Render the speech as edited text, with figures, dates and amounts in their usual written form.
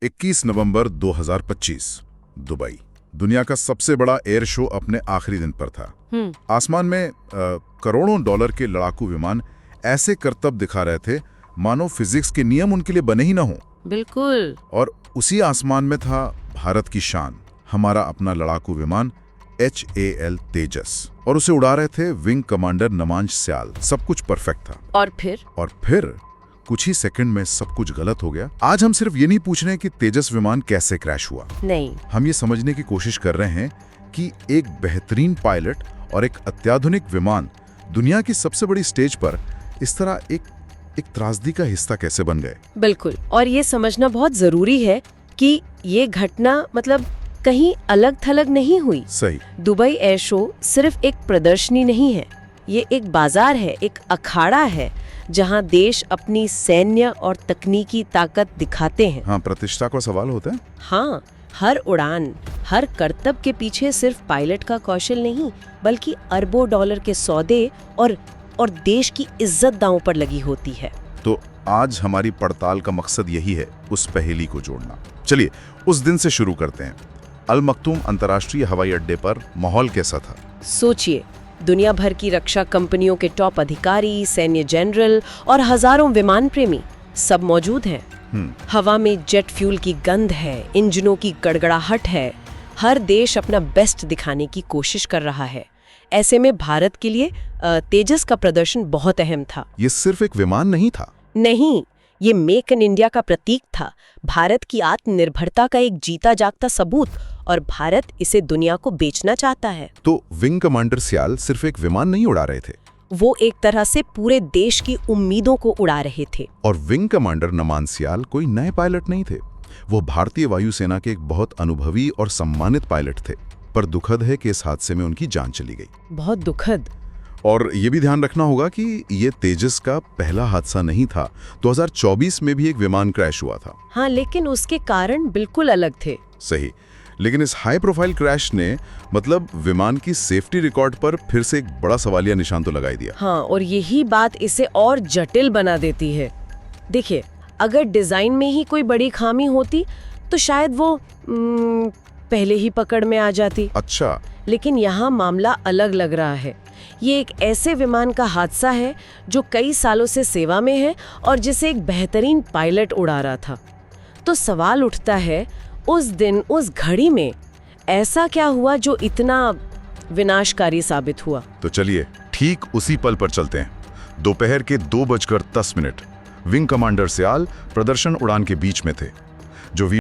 21 नवंबर 2025 Dubai. दुनिया का सबसे बड़ा एयर शो अपने आखिरी दिन पर था। आसमान में करोड़ों डॉलर के लड़ाकू विमान ऐसे करतब दिखा रहे थे मानो फिजिक्स के नियम उनके लिए बने ही ना हो। बिल्कुल। और उसी आसमान में था भारत की शान, हमारा अपना लड़ाकू विमान HAL तेजस, और उसे उड़ा रहे थे विंग कमांडर नमांश स्याल। सब कुछ परफेक्ट था। और फिर कुछ ही सेकंड में सब कुछ गलत हो गया। आज हम सिर्फ ये नहीं पूछ रहे हैं कि तेजस विमान कैसे क्रैश हुआ, नहीं, हम ये समझने की कोशिश कर रहे हैं कि एक बेहतरीन पायलट और एक अत्याधुनिक विमान दुनिया की सबसे बड़ी स्टेज पर इस तरह एक त्रासदी का हिस्सा कैसे बन गए। बिल्कुल। और ये समझना बहुत जरूरी है कि ये घटना मतलब कहीं अलग थलग नहीं हुई। सही। दुबई एयर शो सिर्फ एक प्रदर्शनी नहीं है, ये एक बाजार है, एक अखाड़ा है जहां देश अपनी सैन्य और तकनीकी ताकत दिखाते हैं। हाँ, प्रतिष्ठा का सवाल होता है। हाँ, हर उड़ान, हर करतब के पीछे सिर्फ पायलट का कौशल नहीं, बल्कि अरबों डॉलर के सौदे और देश की इज्जत दांव पर लगी होती है। तो आज हमारी पड़ताल का मकसद यही है, उस पहेली को जोड़ना। चलिए उस दिन से शुरू करते हैं। अल मक्तूम अंतर्राष्ट्रीय हवाई अड्डे पर माहौल कैसा था? सोचिए, दुनिया भर की रक्षा कंपनियों के टॉप अधिकारी, सैन्य जनरल और हजारों विमान प्रेमी सब मौजूद हैं। हवा में जेट फ्यूल की गंध है, इंजनों की गड़गड़ाहट है। हर देश अपना बेस्ट दिखाने की कोशिश कर रहा है। ऐसे में भारत के लिए तेजस का प्रदर्शन बहुत अहम था। ये सिर्फ एक विमान नहीं था। नहीं, ये मेक इन इंडिया का प्रतीक था, भारत की आत्मनिर्भरता का एक जीता जागता सबूत, और भारत इसे दुनिया को बेचना चाहता है। तो विंग कमांडर स्याल सिर्फ एक विमान नहीं उड़ा रहे थे, वो एक तरह से पूरे देश की उम्मीदों को उड़ा रहे थे। और विंग कमांडर नमांश स्याल कोई नए पायलट नहीं थे, वो भारतीय वायुसेना के एक बहुत अनुभवी और सम्मानित पायलट थे। पर दुखद है कि इस हादसे में उनकी जान चली गई। बहुत दुखद। और ये भी ध्यान रखना होगा कि ये तेजस का पहला हादसा नहीं था। 2024 में भी एक विमान क्रैश हुआ था। हाँ, लेकिन उसके कारण बिल्कुल अलग थे। सही, लेकिन इस हाई प्रोफाइल क्रैश ने मतलब विमान की सेफ्टी रिकॉर्ड पर फिर से एक बड़ा सवालिया निशान तो लगा ही दिया। हाँ, और यही बात इसे और जटिल बना देती है। देखिए, अगर डिजाइन में ही कोई बड़ी खामी होती तो शायद वो पहले ही पकड़ में आ जाती। अच्छा, लेकिन यहाँ मामला अलग लग रहा है। ये एक ऐसे विमान का हादसा है जो कई सालों से सेवा में है और जिसे एक बेहतरीन पायलट उड़ा रहा था। तो सवाल उठता है, उस दिन, उस घड़ी में ऐसा क्या हुआ जो इतना विनाशकारी साबित हुआ? तो चलिए ठीक उसी पल पर चलते हैं। दोपहर के 2:10 विंग कमांडर स्याल प्रदर्शन उड़ान के बीच में थे। जो